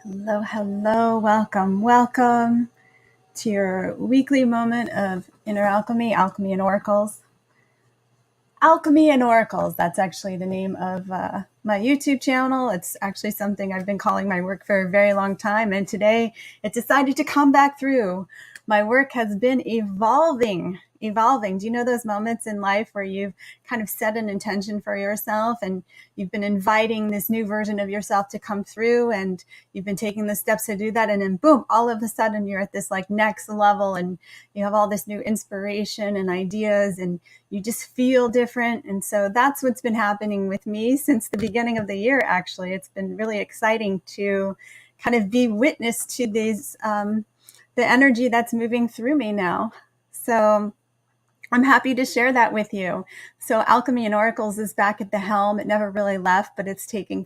Hello, hello, welcome to your weekly moment of inner alchemy, alchemy and oracles. Alchemy and oracles, that's actually the name of my YouTube channel. It's actually something I've been calling my work for a very long time, and today it decided to come back through. My work has been evolving. Do you know those moments in life where you've kind of set an intention for yourself and you've been inviting this new version of yourself to come through, and you've been taking the steps to do that, and then boom, all of a sudden you're at this like next level and you have all this new inspiration and ideas and you just feel different. And so that's what's been happening with me since the beginning of the year. Actually, it's been really exciting to kind of be witness to these the energy that's moving through me now. So I'm happy to share that with you. So Alchemy and Oracles is back at the helm. It never really left, but it's taking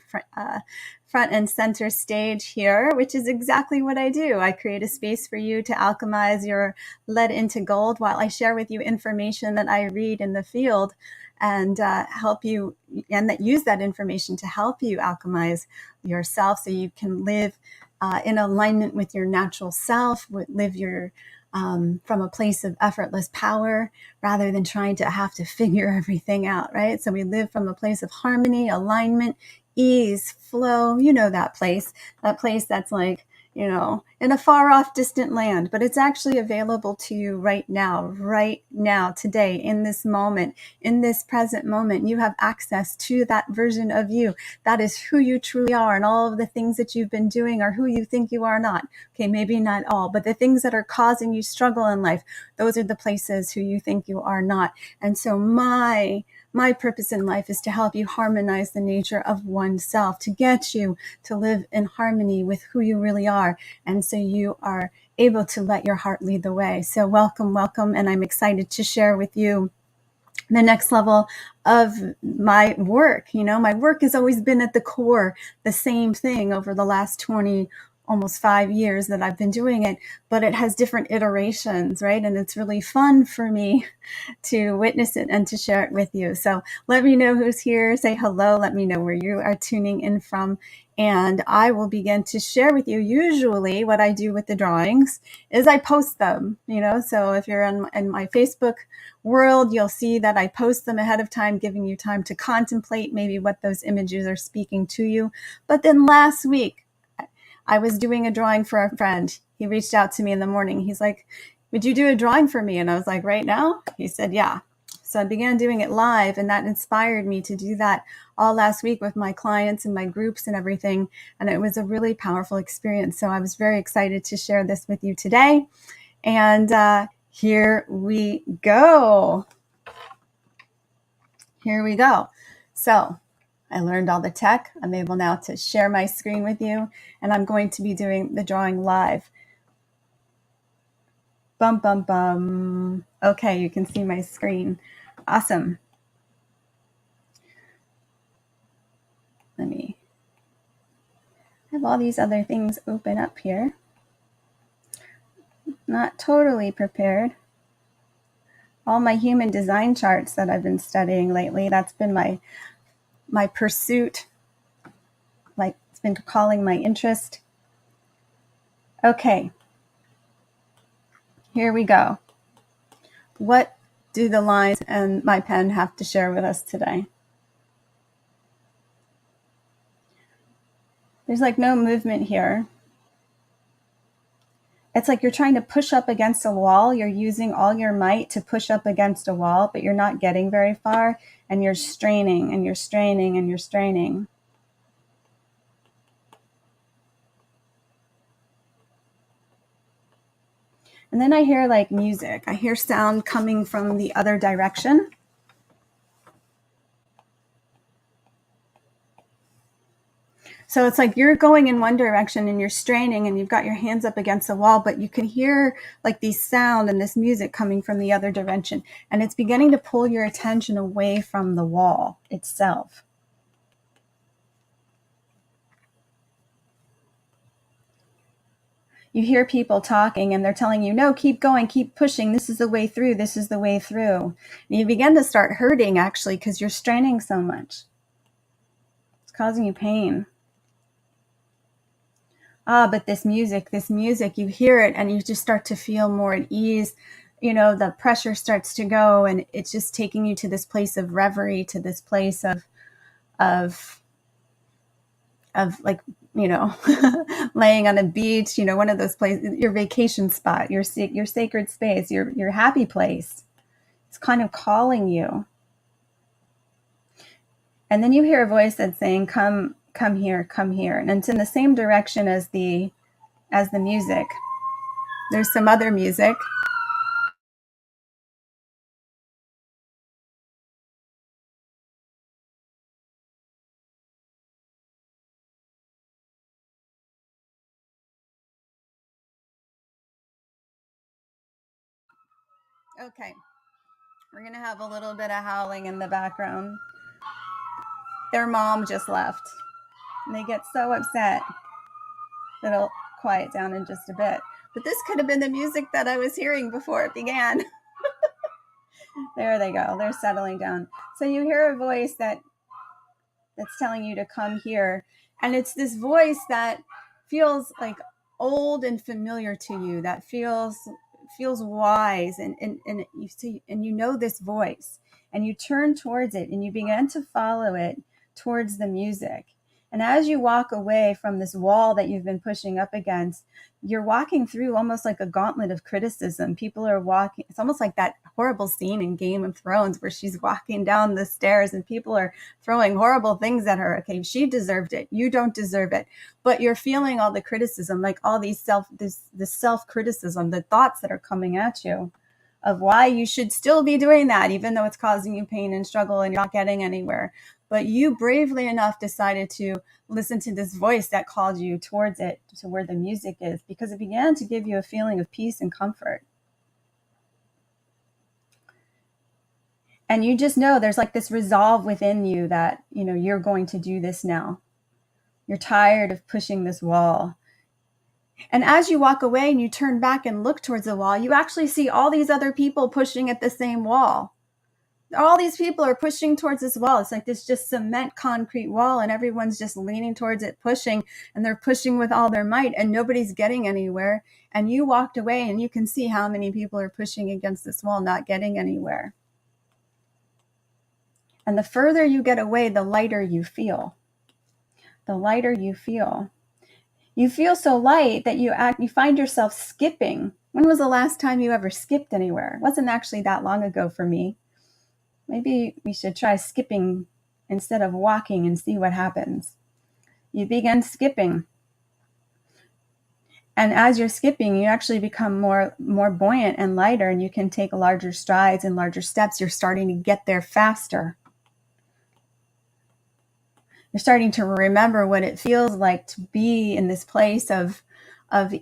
front and center stage here, which is exactly what I do. I create a space for you to alchemize your lead into gold while I share with you information that I read in the field and help you, and that use that information to help you alchemize yourself so you can live in alignment with your natural self, live your from a place of effortless power rather than trying to have to figure everything out, right? So we live from a place of harmony, alignment, ease, flow. You know that place that's like, you know, in a far off distant land, but it's actually available to you right now, today, in this moment, in this present moment. You have access to that version of you. That is who you truly are, and all of the things that you've been doing are who you think you are not. Okay, maybe not all, but the things that are causing you struggle in life, those are the places who you think you are not. And so my purpose in life is to help you harmonize the nature of oneself, to get you to live in harmony with who you really are. And so you are able to let your heart lead the way. So welcome. And I'm excited to share with you the next level of my work. You know, my work has always been at the core, the same thing over the last almost 5 years that I've been doing it, but it has different iterations, right? And it's really fun for me to witness it and to share it with you. So let me know who's here. Say hello. Let me know where you are tuning in from. And I will begin to share with you. Usually what I do with the drawings is I post them, you know, so if you're in my Facebook world, you'll see that I post them ahead of time, giving you time to contemplate maybe what those images are speaking to you. But then last week, I was doing a drawing for a friend. He reached out to me in the morning. He's like, would you do a drawing for me? And I was like, right now? He said, yeah. So I began doing it live, and that inspired me to do that all last week with my clients and my groups and everything. And it was a really powerful experience. So I was very excited to share this with you today. And here we go. So I learned all the tech. I'm able now to share my screen with you, and I'm going to be doing the drawing live. Bum, bum, bum. Okay, you can see my screen. Awesome. Let me have all these other things open up here. Not totally prepared. all my human design charts that I've been studying lately. That's been my pursuit, like it's been calling my interest. Okay, here we go. What do the lines and my pen have to share with us today? There's like no movement here. It's like you're trying to push up against a wall. You're using all your might to push up against a wall, but you're not getting very far, and you're straining and you're straining and you're straining. And then I hear like music. I hear sound coming from the other direction. So it's like you're going in one direction and you're straining and you've got your hands up against the wall, but you can hear like these sound and this music coming from the other direction. And it's beginning to pull your attention away from the wall itself. You hear people talking and they're telling you, no, keep going, keep pushing. This is the way through. This is the way through. And you begin to start hurting actually because you're straining so much. It's causing you pain. But this music, you hear it and you just start to feel more at ease. You know, the pressure starts to go and it's just taking you to this place of reverie, to this place of like, you know, laying on a beach, you know, one of those places, your vacation spot, your sacred space, your happy place. It's kind of calling you. And then you hear a voice that's saying, come here, come here. And it's in the same direction as the music. There's some other music. Okay, we're gonna have a little bit of howling in the background. Their mom just left and they get so upset. It'll quiet down in just a bit. But this could have been the music that I was hearing before it began. There they go. They're settling down. So you hear a voice that's telling you to come here. And it's this voice that feels like old and familiar to you, that feels wise. And you see, and you know this voice. And you turn towards it and you begin to follow it towards the music. And as you walk away from this wall that you've been pushing up against, you're walking through almost like a gauntlet of criticism. People are walking. It's almost like that horrible scene in Game of Thrones where she's walking down the stairs and people are throwing horrible things at her. Okay, she deserved it. You don't deserve it. But you're feeling all the criticism, like all these this self-criticism, the thoughts that are coming at you of why you should still be doing that, even though it's causing you pain and struggle and you're not getting anywhere. But you bravely enough decided to listen to this voice that called you towards it, to where the music is, because it began to give you a feeling of peace and comfort. And you just know there's like this resolve within you that, you know, you're going to do this now. You're tired of pushing this wall. And as you walk away and you turn back and look towards the wall, you actually see all these other people pushing at the same wall. All these people are pushing towards this wall. It's like this just cement concrete wall and everyone's just leaning towards it, pushing, and they're pushing with all their might and nobody's getting anywhere. And you walked away and you can see how many people are pushing against this wall, not getting anywhere. And the further you get away, the lighter you feel. The lighter you feel. You feel so light that you find yourself skipping. When was the last time you ever skipped anywhere? It wasn't actually that long ago for me. Maybe we should try skipping instead of walking and see what happens. You begin skipping. And as you're skipping, you actually become more buoyant and lighter, and you can take larger strides and larger steps. You're starting to get there faster. You're starting to remember what it feels like to be in this place of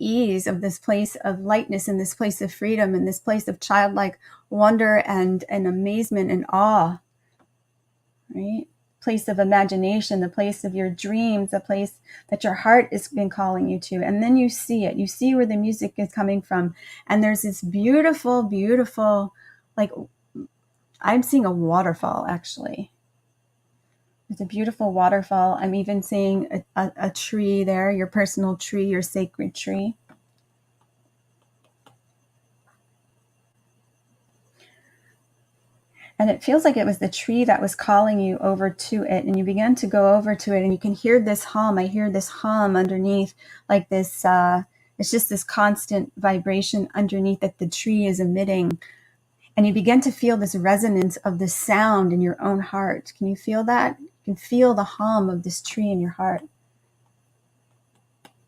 ease, of this place of lightness, in this place of freedom, in this place of childlike wonder and amazement and awe, right? Place of imagination, the place of your dreams, the place that your heart has been calling you to. And then you see it. You see where the music is coming from. And there's this beautiful, beautiful, like I'm seeing a waterfall, actually. It's a beautiful waterfall. I'm even seeing a tree there, your personal tree, your sacred tree. And it feels like it was the tree that was calling you over to it. And you began to go over to it and you can hear this hum. I hear this hum underneath, like this, it's just this constant vibration underneath that the tree is emitting. And you begin to feel this resonance of the sound in your own heart. Can you feel that? You can feel the hum of this tree in your heart.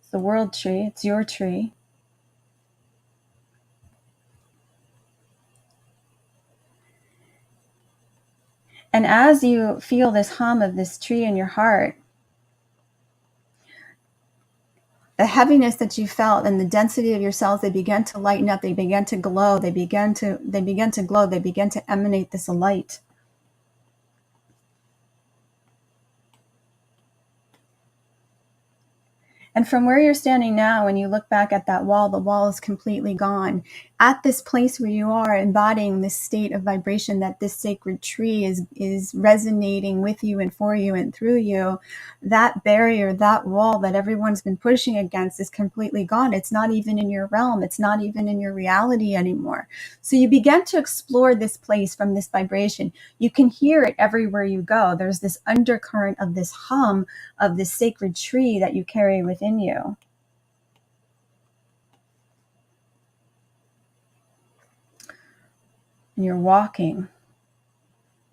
It's the world tree. It's your tree. And as you feel this hum of this tree in your heart, the heaviness that you felt and the density of your cells, they began to lighten up. They began to glow. They began to glow. They began to emanate this light. And from where you're standing now, when you look back at that wall, the wall is completely gone. At this place where you are embodying this state of vibration, that this sacred tree is resonating with you and for you and through you, that barrier, that wall that everyone's been pushing against is completely gone. It's not even in your realm. It's not even in your reality anymore. So you begin to explore this place from this vibration. You can hear it everywhere you go. There's this undercurrent of this hum of this sacred tree that you carry within you. And you're walking.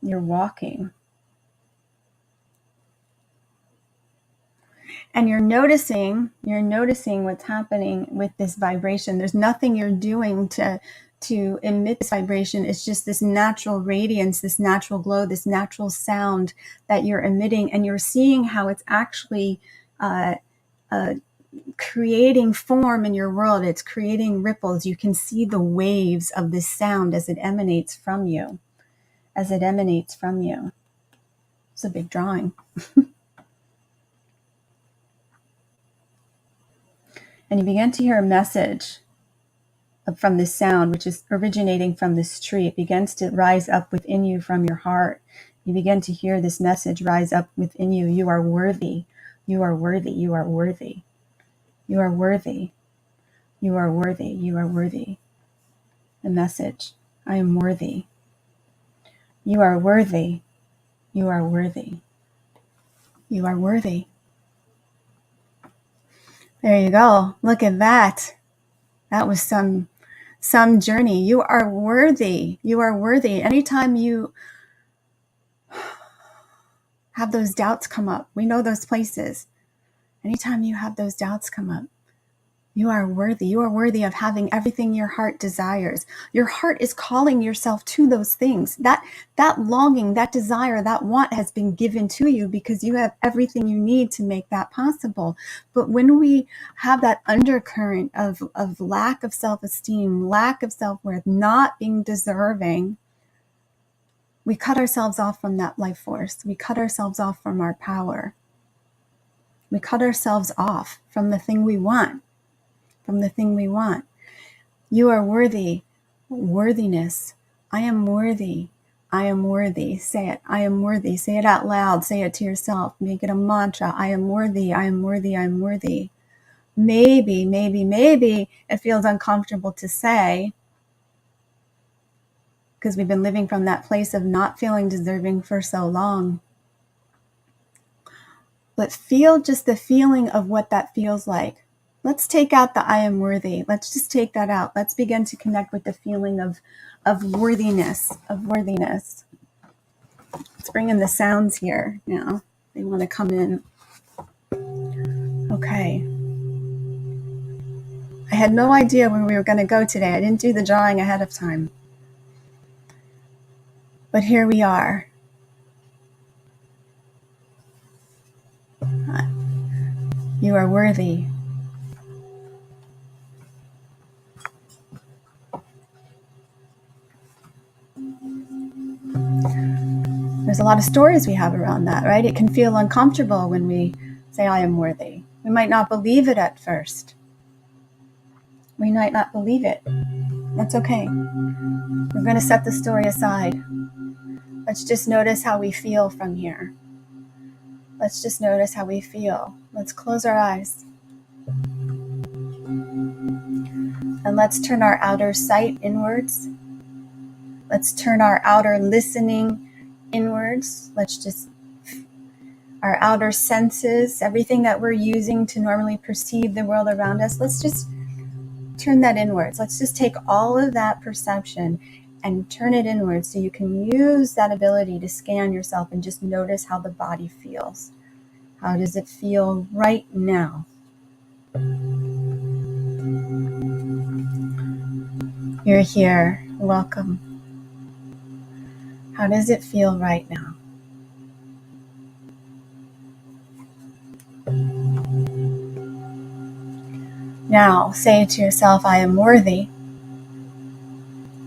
You're walking. And you're noticing what's happening with this vibration. There's nothing you're doing to emit this vibration. It's just this natural radiance, this natural glow, this natural sound that you're emitting, and you're seeing how it's actually creating form in your world. It's creating ripples. You can see the waves of this sound as it emanates from you. As it emanates from you. It's a big drawing. And you begin to hear a message from this sound, which is originating from this tree. It begins to rise up within you from your heart. You begin to hear this message rise up within you. You are worthy. You are worthy. You are worthy. You are worthy. You are worthy. You are worthy. The message. I am worthy. You are worthy. You are worthy. You are worthy. There you go. Look at that. That was some journey. You are worthy. You are worthy. Anytime you have those doubts come up, we know those places. Anytime you have those doubts come up, you are worthy. You are worthy of having everything your heart desires. Your heart is calling yourself to those things. That longing, that desire, that want has been given to you because you have everything you need to make that possible. But when we have that undercurrent of lack of self-esteem, lack of self-worth, not being deserving, we cut ourselves off from that life force. We cut ourselves off from our power. We cut ourselves off from the thing we want. From the thing we want. You are worthy. Worthiness. I am worthy. I am worthy. Say it. I am worthy. Say it out loud. Say it to yourself. Make it a mantra. I am worthy. I am worthy. I am worthy. Maybe it feels uncomfortable to say because we've been living from that place of not feeling deserving for so long. But feel just the feeling of what that feels like. Let's take out the I am worthy. Let's just take that out. Let's begin to connect with the feeling of worthiness, Let's bring in the sounds here now. They want to come in. Okay. I had no idea where we were going to go today. I didn't do the drawing ahead of time. But here we are. You are worthy. There's a lot of stories we have around that, right? It can feel uncomfortable when we say, I am worthy. We might not believe it at first. We might not believe it. That's okay. We're going to set the story aside. Let's just notice how we feel from here. Let's just notice how we feel. Let's close our eyes. And let's turn our outer sight inwards. Let's turn our outer listening inwards. Our outer senses, everything that we're using to normally perceive the world around us, let's just turn that inwards. Let's just take all of that perception and turn it inwards so you can use that ability to scan yourself and just notice how the body feels. How does it feel right now? You're here. Welcome. How does it feel right now? Now, say to yourself, I am worthy.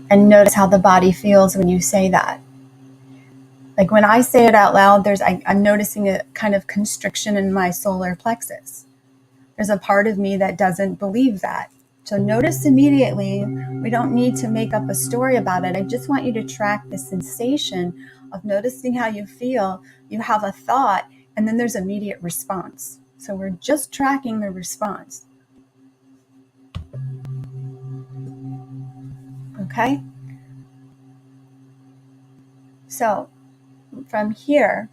And notice how the body feels when you say that. Like when I say it out loud, I'm noticing a kind of constriction in my solar plexus. There's a part of me that doesn't believe that. So notice immediately, we don't need to make up a story about it. I just want you to track the sensation of noticing how you feel. You have a thought, and then there's immediate response. So we're just tracking the response. Okay? So from here,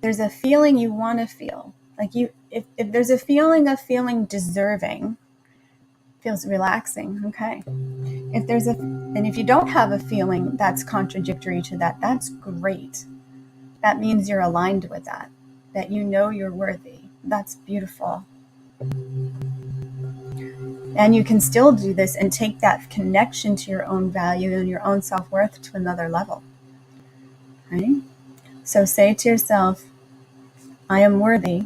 there's a feeling you want to feel. Like if there's a feeling of feeling deserving, feels relaxing, okay? And if you don't have a feeling that's contradictory to that, that's great. That means you're aligned with that you know you're worthy. That's beautiful. And you can still do this and take that connection to your own value and your own self-worth to another level. Right? So say to yourself, I am worthy.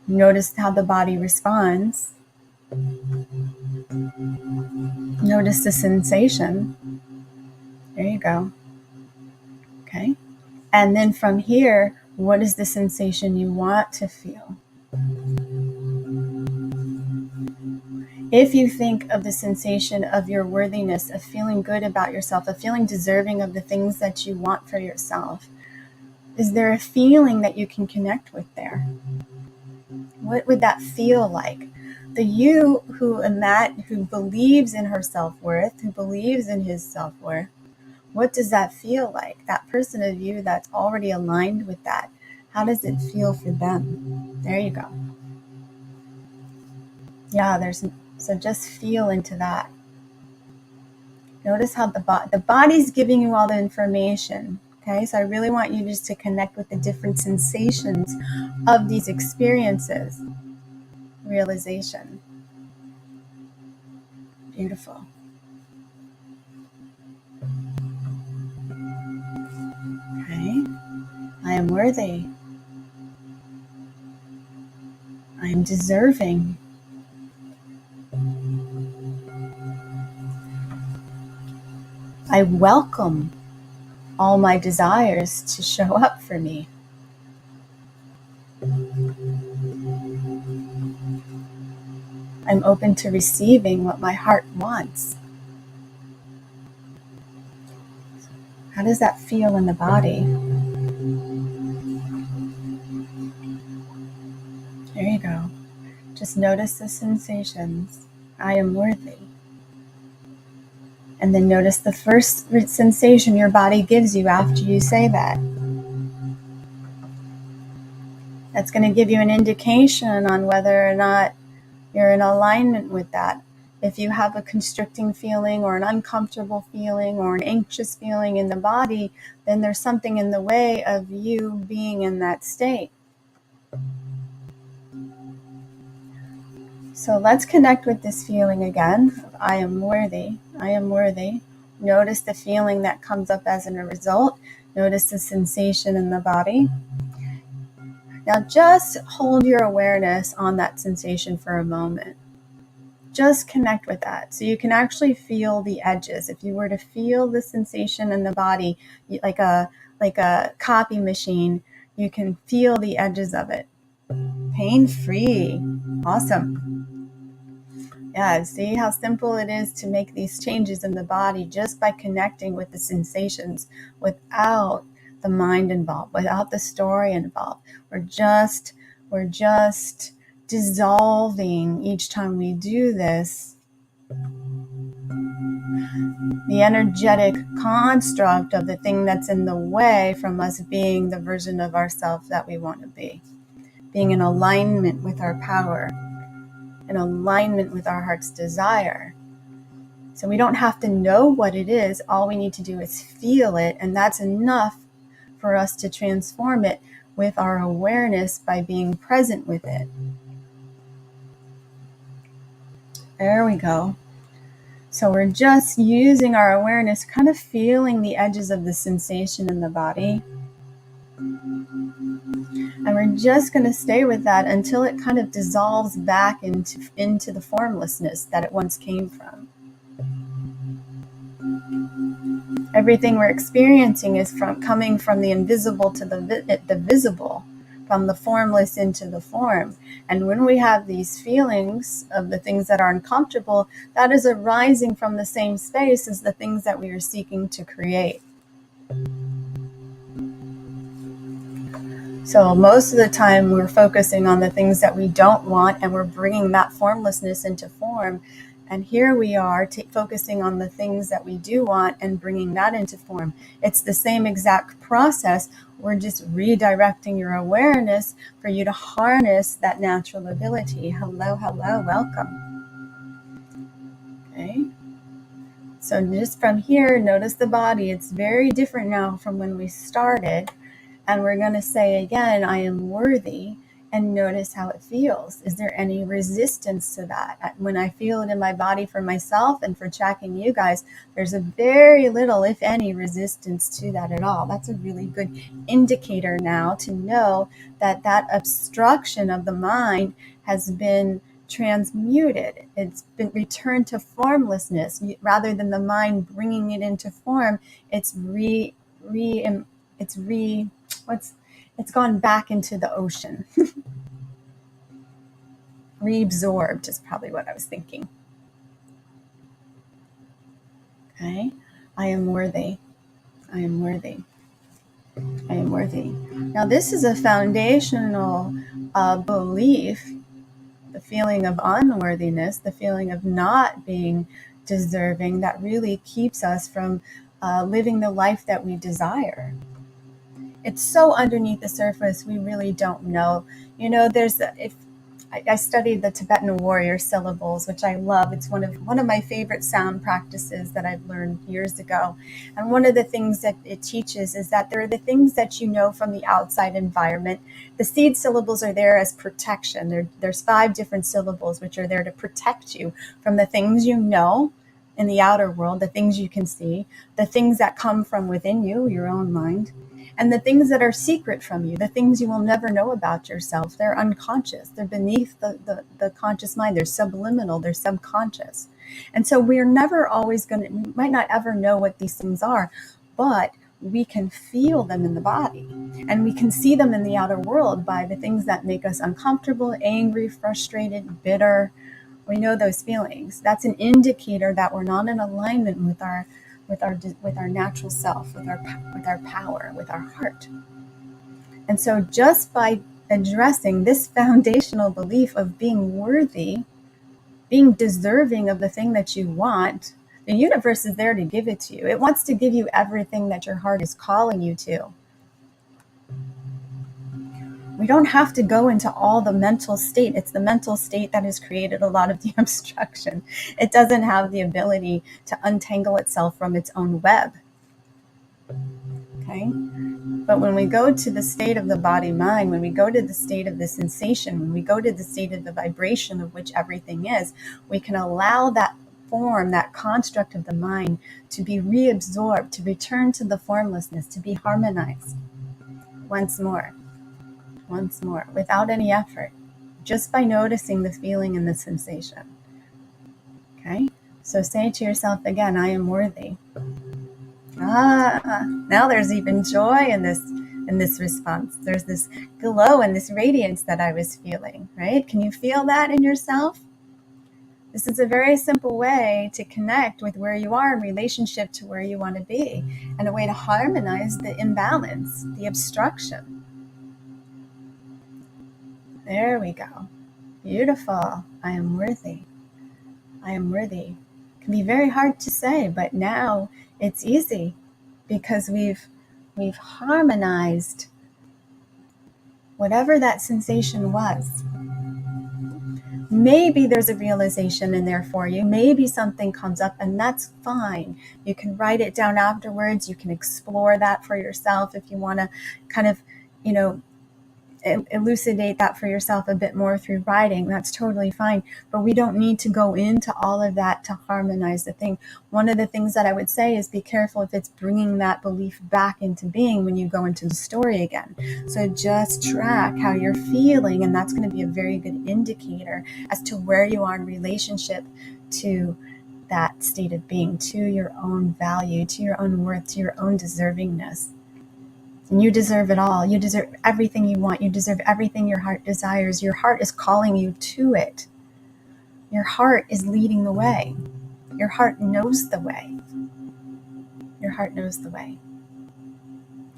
Notice how the body responds. Notice the sensation. There you go. Okay. And then from here, what is the sensation you want to feel? If you think of the sensation of your worthiness, of feeling good about yourself, of feeling deserving of the things that you want for yourself, is there a feeling that you can connect with there? What would that feel like? The you who believes in her self-worth, who believes in his self-worth, what does that feel like? That person of you that's already aligned with that, how does it feel for them? There you go. Yeah, so just feel into that. Notice how the body's giving you all the information. Okay, so I really want you just to connect with the different sensations of these experiences. Realization. Beautiful. Okay, I am worthy. I am deserving. I welcome all my desires to show up for me. I'm open to receiving what my heart wants. How does that feel in the body? There you go. Just notice the sensations. I am worthy. And then notice the first sensation your body gives you after you say that. That's going to give you an indication on whether or not you're in alignment with that. If you have a constricting feeling or an uncomfortable feeling or an anxious feeling in the body, then there's something in the way of you being in that state. So let's connect with this feeling again. I am worthy. I am worthy. Notice the feeling that comes up as a result. Notice the sensation in the body. Now just hold your awareness on that sensation for a moment. Just connect with that. So you can actually feel the edges. If you were to feel the sensation in the body, like a copy machine, you can feel the edges of it. Pain-free. Awesome. Yeah, see how simple it is to make these changes in the body just by connecting with the sensations without the mind involved, without the story involved. We're just dissolving each time we do this the energetic construct of the thing that's in the way from us being the version of ourselves that we want to be, being in alignment with our power, in alignment with our heart's desire. So we don't have to know what it is. All we need to do is feel it, and that's enough for us to transform it with our awareness by being present with it. There we go. So we're just using our awareness, kind of feeling the edges of the sensation in the body. And we're just going to stay with that until it kind of dissolves back into the formlessness that it once came from. Everything we're experiencing is coming from the invisible to the visible, from the formless into the form. And when we have these feelings of the things that are uncomfortable, that is arising from the same space as the things that we are seeking to create. So most of the time we're focusing on the things that we don't want, and we're bringing that formlessness into form. And here we are focusing on the things that we do want and bringing that into form. It's the same exact process. We're just redirecting your awareness for you to harness that natural ability. Hello, hello, welcome. Okay. So just from here, notice the body. It's very different now from when we started. And we're going to say again, I am worthy. And notice how it feels. Is there any resistance to that? When I feel it in my body for myself and for tracking you guys, there's a very little, if any, resistance to that at all. That's a really good indicator now to know that that obstruction of the mind has been transmuted. It's been returned to formlessness. Rather than the mind bringing it into form, it's gone back into the ocean. Reabsorbed is probably what I was thinking. Okay. I am worthy. I am worthy. I am worthy. Now this is a foundational belief, the feeling of unworthiness, the feeling of not being deserving, that really keeps us from living the life that we desire. It's so underneath the surface, we really don't know. You know, I studied the Tibetan warrior syllables, which I love. It's one of my favorite sound practices that I've learned years ago. And one of the things that it teaches is that there are the things that you know from the outside environment. The seed syllables are there as protection. There's 5 different syllables which are there to protect you from the things you know in the outer world, the things you can see, the things that come from within you, your own mind, and the things that are secret from you, the things you will never know about yourself. They're unconscious. They're beneath the conscious mind. They're subliminal. They're subconscious. And so we're never always we might not ever know what these things are, but we can feel them in the body. And we can see them in the outer world by the things that make us uncomfortable, angry, frustrated, bitter. We know those feelings. That's an indicator that we're not in alignment with our natural self, with our power, with our heart. And so just by addressing this foundational belief of being worthy, being deserving of the thing that you want, the universe is there to give it to you. It wants to give you everything that your heart is calling you to. We don't have to go into all the mental state. It's the mental state that has created a lot of the obstruction. It doesn't have the ability to untangle itself from its own web. Okay? But when we go to the state of the body-mind, when we go to the state of the sensation, when we go to the state of the vibration of which everything is, we can allow that form, that construct of the mind, to be reabsorbed, to return to the formlessness, to be harmonized once more, without any effort, just by noticing the feeling and the sensation. Okay? So say to yourself again, I am worthy. Now there's even joy in this response. There's this glow and this radiance that I was feeling, right? Can you feel that in yourself? This is a very simple way to connect with where you are in relationship to where you want to be, and a way to harmonize the imbalance, the obstruction. There we go. Beautiful. I am worthy. I am worthy. It can be very hard to say, but now it's easy because we've harmonized whatever that sensation was. Maybe there's a realization in there for you. Maybe something comes up, and that's fine. You can write it down afterwards. You can explore that for yourself if you want to kind of, elucidate that for yourself a bit more through writing. That's totally fine. But we don't need to go into all of that to harmonize the thing. One of the things that I would say is be careful if it's bringing that belief back into being when you go into the story again. So just track how you're feeling, and that's going to be a very good indicator as to where you are in relationship to that state of being, to your own value, to your own worth, to your own deservingness. And you deserve it all. You deserve everything you want. You deserve everything your heart desires. Your heart is calling you to it. Your heart is leading the way. Your heart knows the way. Your heart knows the way.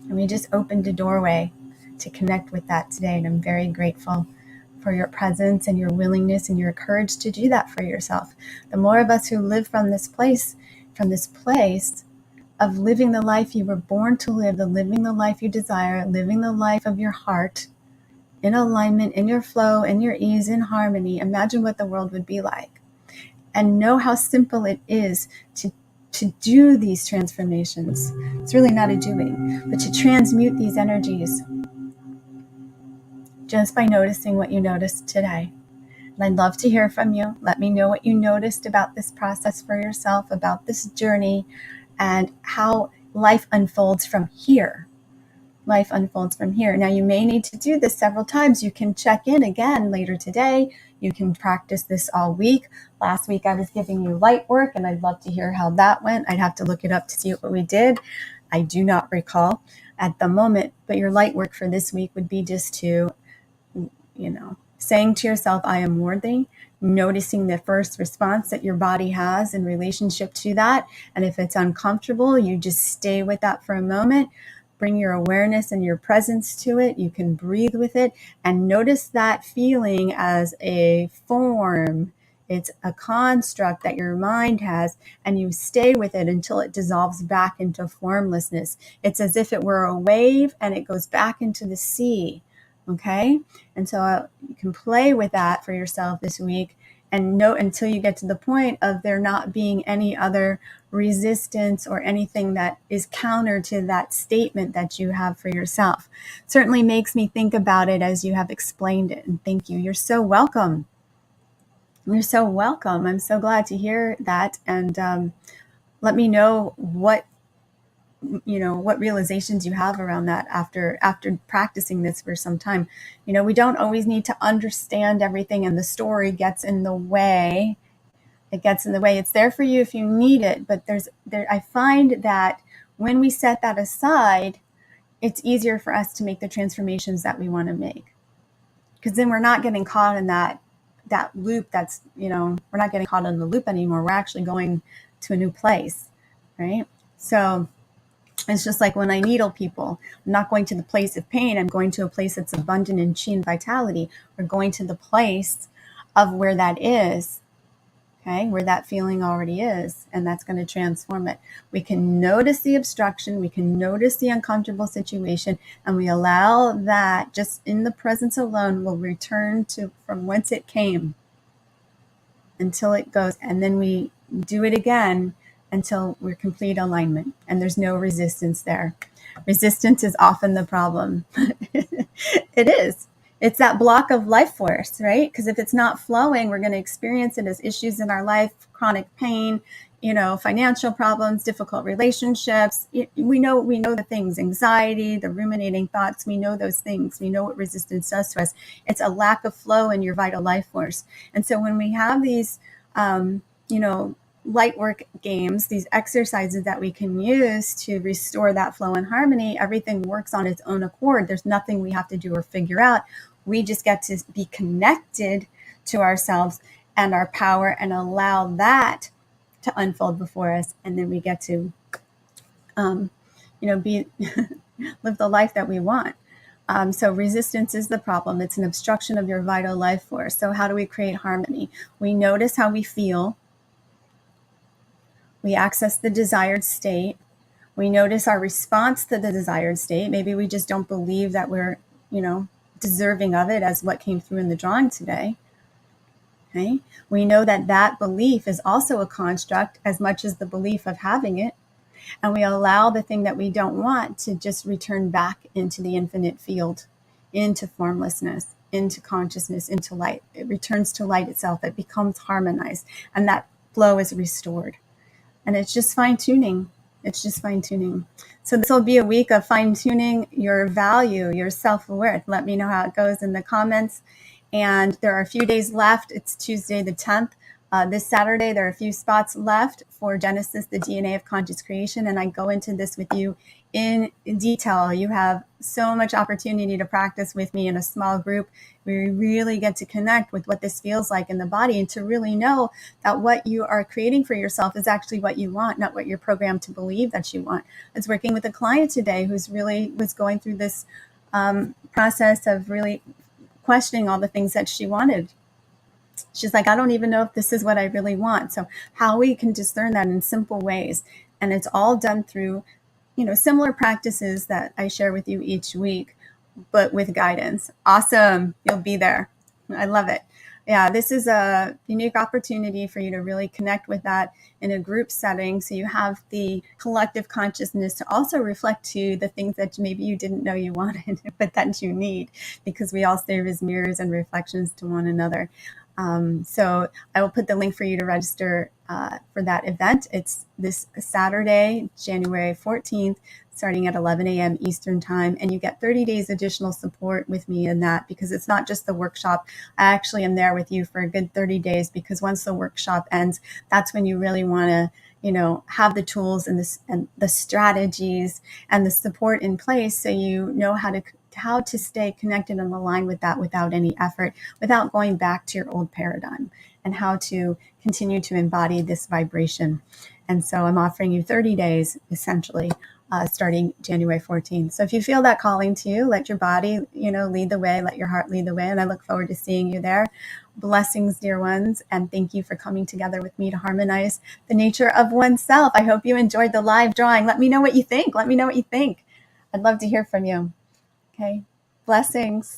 And we just opened a doorway to connect with that today. And I'm very grateful for your presence and your willingness and your courage to do that for yourself. The more of us who live from this place of living the life you were born to live, living the life you desire, living the life of your heart, in alignment, in your flow, in your ease, in harmony, imagine what the world would be like. And know how simple it is to do these transformations. It's really not a doing, but to transmute these energies just by noticing what you noticed today. And I'd love to hear from you. Let me know what you noticed about this process for yourself, about this journey, and how life unfolds from here. Life unfolds from here. Now, you may need to do this several times. You can check in again later today. You can practice this all week. Last week, I was giving you light work, and I'd love to hear how that went. I'd have to look it up to see what we did. I do not recall at the moment, but your light work for this week would be just to, saying to yourself, I am worthy, noticing the first response that your body has in relationship to that. And if it's uncomfortable, you just stay with that for a moment, bring your awareness and your presence to it. You can breathe with it and notice that feeling as a form. It's a construct that your mind has, and you stay with it until it dissolves back into formlessness. It's as if it were a wave and it goes back into the sea. Okay? And so you can play with that for yourself this week and note until you get to the point of there not being any other resistance or anything that is counter to that statement that you have for yourself. Certainly makes me think about it as you have explained it. And thank you. You're so welcome. You're so welcome. I'm so glad to hear that. And let me know what realizations you have around that after practicing this for some time. We don't always need to understand everything, and the story gets in the way. It gets in the way. It's there for you if you need it, but I find that when we set that aside, it's easier for us to make the transformations that we want to make. Because then we're not getting caught in that loop. We're not getting caught in the loop anymore. We're actually going to a new place, right? So it's just like when I needle people, I'm not going to the place of pain. I'm going to a place that's abundant in chi and vitality. We're going to the place of where that is, okay, where that feeling already is, and that's going to transform it. We can notice the obstruction. We can notice the uncomfortable situation, and we allow that just in the presence alone will return to from whence it came until it goes, and then we do it again until we're complete alignment and there's no resistance there. Resistance is often the problem. It is. It's that block of life force, right? Because if it's not flowing, we're going to experience it as issues in our life, chronic pain, financial problems, difficult relationships. We know the things, anxiety, the ruminating thoughts. We know those things. We know what resistance does to us. It's a lack of flow in your vital life force. And so when we have these, light work games, these exercises that we can use to restore that flow and harmony, everything works on its own accord. There's nothing we have to do or figure out. We just get to be connected to ourselves and our power and allow that to unfold before us. And then we get to, be live the life that we want. So resistance is the problem. It's an obstruction of your vital life force. So how do we create harmony? We notice how we feel. We access the desired state. We notice our response to the desired state. Maybe we just don't believe that we're, deserving of it as what came through in the drawing today. Okay? We know that that belief is also a construct as much as the belief of having it. And we allow the thing that we don't want to just return back into the infinite field, into formlessness, into consciousness, into light. It returns to light itself. It becomes harmonized. And that flow is restored. And it's just fine-tuning. It's just fine-tuning. So this will be a week of fine-tuning your value, your self-worth. Let me know how it goes in the comments. And there are a few days left. It's Tuesday the 10th. This Saturday, there are a few spots left for Genesis, the DNA of conscious creation. And I go into this with you in detail. You have so much opportunity to practice with me in a small group. We really get to connect with what this feels like in the body and to really know that what you are creating for yourself is actually what you want, not what you're programmed to believe that you want. I was working with a client today who's really was going through this process of really questioning all the things that she wanted. She's like, I don't even know if this is what I really want. So how we can discern that in simple ways. And it's all done through, similar practices that I share with you each week, but with guidance. Awesome. You'll be there. I love it. Yeah, this is a unique opportunity for you to really connect with that in a group setting. So you have the collective consciousness to also reflect to the things that maybe you didn't know you wanted, but that you need, because we all serve as mirrors and reflections to one another. So I will put the link for you to register for that event. It's this Saturday, January 14th, starting at 11 a.m. Eastern time. And you get 30 days additional support with me in that, because it's not just the workshop. I actually am there with you for a good 30 days, because once the workshop ends, that's when you really want to, have the tools and the strategies and the support in place, so you know how to stay connected and aligned with that without any effort, without going back to your old paradigm, and how to continue to embody this vibration. And so I'm offering you 30 days, essentially, starting January 14th. So if you feel that calling to you, let your body, lead the way, let your heart lead the way. And I look forward to seeing you there. Blessings, dear ones. And thank you for coming together with me to harmonize the nature of oneself. I hope you enjoyed the live drawing. Let me know what you think. I'd love to hear from you. Okay. Blessings.